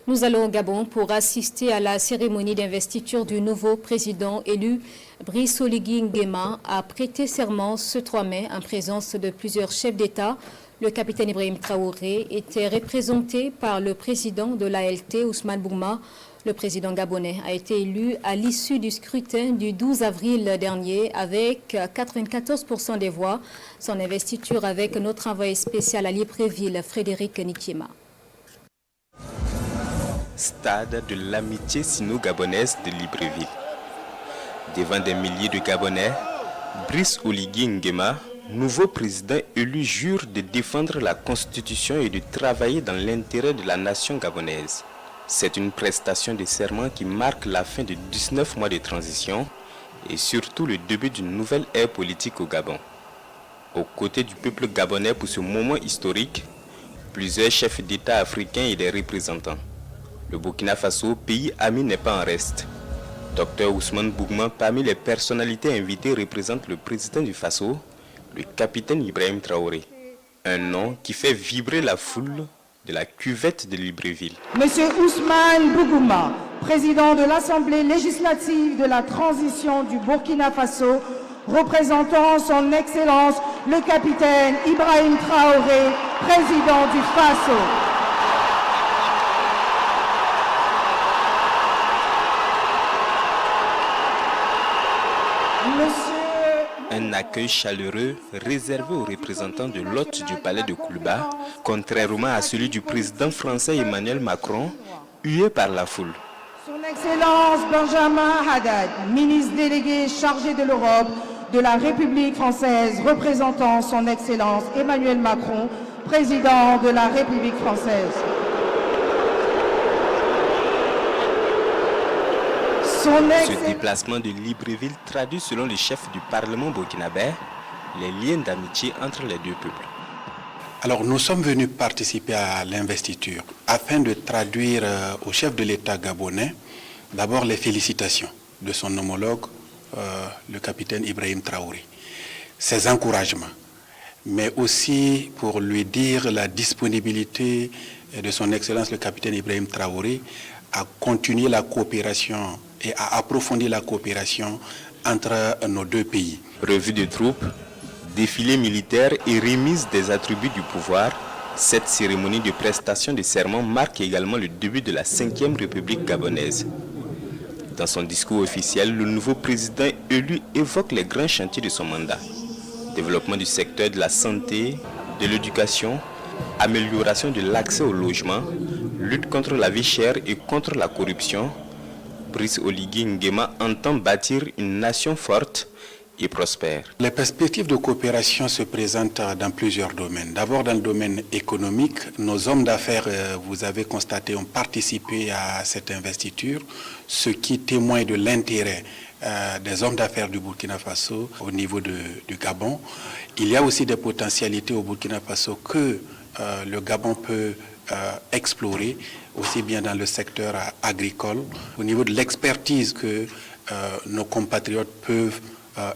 Nous allons au Gabon pour assister à la cérémonie d'investiture du nouveau président élu. Brice Oligui Nguema a prêté serment ce 3 mai en présence de plusieurs chefs d'État. Le capitaine Ibrahim Traoré était représenté par le président de l'ALT, Ousmane Bougma. Le président gabonais a été élu à l'issue du scrutin du 12 avril dernier avec 94% des voix. Son investiture avec notre envoyé spécial à Libreville, Frédéric Nikiema. Stade de l'amitié sino-gabonaise de Libreville. Devant des milliers de Gabonais, Brice Oligui Nguema, nouveau président élu, jure de défendre la Constitution et de travailler dans l'intérêt de la nation gabonaise. C'est une prestation de serment qui marque la fin de 19 mois de transition et surtout le début d'une nouvelle ère politique au Gabon. Aux côtés du peuple gabonais pour ce moment historique, plusieurs chefs d'État africains et des représentants. Le Burkina Faso, pays ami, n'est pas en reste. Dr Ousmane Bougma, parmi les personnalités invitées, représente le président du Faso, le capitaine Ibrahim Traoré. Un nom qui fait vibrer la foule de la cuvette de Libreville. Monsieur Ousmane Bougma, président de l'Assemblée législative de la transition du Burkina Faso, représentant son Excellence le capitaine Ibrahim Traoré, président du Faso. Un accueil chaleureux réservé aux représentants de l'hôte du palais de Koulouba, contrairement à celui du président français Emmanuel Macron, hué par la foule. Son Excellence Benjamin Haddad, ministre délégué chargé de l'Europe de la République française, représentant son Excellence Emmanuel Macron, président de la République française. Ce déplacement de Libreville traduit, selon le chef du Parlement burkinabé, les liens d'amitié entre les deux peuples. Alors nous sommes venus participer à l'investiture afin de traduire au chef de l'État gabonais d'abord les félicitations de son homologue, le capitaine Ibrahim Traoré, ses encouragements, mais aussi pour lui dire la disponibilité de son Excellence le capitaine Ibrahim Traoré à continuer la coopération et à approfondir la coopération entre nos deux pays. Revue de troupes, défilé militaire et remise des attributs du pouvoir, cette cérémonie de prestation de serment marque également le début de la 5e République gabonaise. Dans son discours officiel, le nouveau président élu évoque les grands chantiers de son mandat. Développement du secteur de la santé, de l'éducation, amélioration de l'accès au logement, lutte contre la vie chère et contre la corruption. Brice Oligui Nguema entend bâtir une nation forte et prospère. Les perspectives de coopération se présentent dans plusieurs domaines. D'abord dans le domaine économique, nos hommes d'affaires, vous avez constaté, ont participé à cette investiture, ce qui témoigne de l'intérêt des hommes d'affaires du Burkina Faso au niveau du Gabon. Il y a aussi des potentialités au Burkina Faso que le Gabon peut explorer, aussi bien dans le secteur agricole, au niveau de l'expertise que nos compatriotes peuvent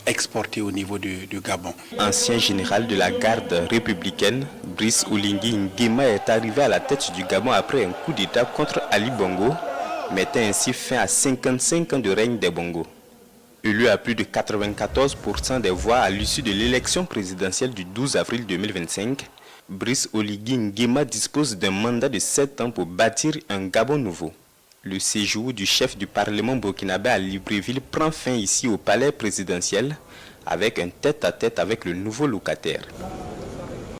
exporter au niveau du Gabon. Ancien général de la garde républicaine, Brice Oligui Nguema est arrivé à la tête du Gabon après un coup d'État contre Ali Bongo, mettant ainsi fin à 55 ans de règne des Bongo. Élu à plus de 94% des voix à l'issue de l'élection présidentielle du 12 avril 2025, Brice Oligui Nguema dispose d'un mandat de 7 ans pour bâtir un Gabon nouveau. Le séjour du chef du Parlement burkinabé à Libreville prend fin ici au palais présidentiel avec un tête-à-tête avec le nouveau locataire.